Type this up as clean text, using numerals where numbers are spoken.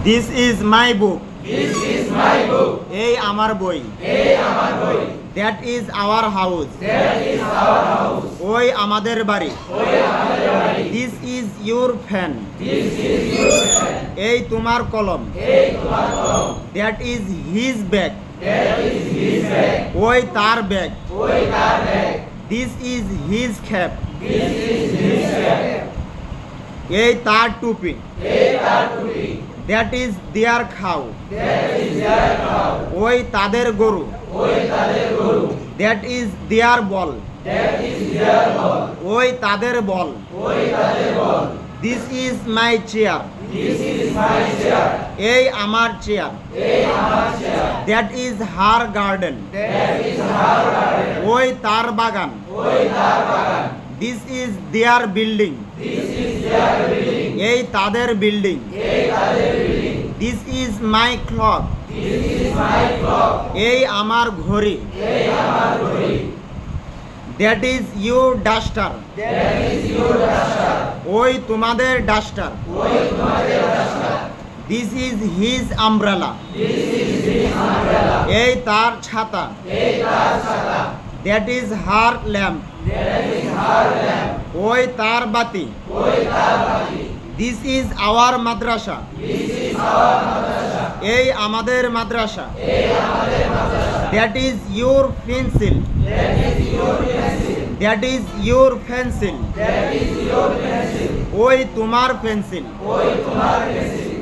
This is my book. This is my book. এই আমার বই। এই আমার বই। That is our house. That is our house. ওই আমাদের বাড়ি। ওই আমাদের বাড়ি। This is your pen. This is your pen. এই তোমার কলম। এই তোমার কলম। That is his bag. That is his bag. ওই তার ব্যাগ। ওই তার bag. This is his cap. This is his cap. এই তার টুপি। এই তার টুপি। That is their cow. That is their cow. ওই তাদের গরু। ওই তাদের গরু। That is their ball. That is their ball. ওই তাদের বল। ওই তাদের বল। This is my chair. This is my chair. এই আমার চেয়ার। এই আমার chair. That is her garden. That is her garden. ওই তার বাগান। ওই তার বাগান। This is their building. This is their building. এই তাদের বিল্ডিং। এই তাদের building. This is my clock. This is my clock. এই আমার ঘড়ি। এই আমার ঘড়ি। That is your duster. That is your duster. ওই তোমাদের ডাস্টার। ওই তোমাদের duster. This is his umbrella. This is his umbrella. এই তার ছাতা। এই তার ছাতা। That is her lamp. That is her lamp. ওই তার বাতি। ওই তার বাতি। This is our madrasa. This is our madrasa. এই আমাদের মাদ্রাসা। এই আমাদের madrasa. That is your pencil. That is your pencil. That is your pencil. That is your pencil. ওই তোমার পেন্সিল। ওই তোমার pencil.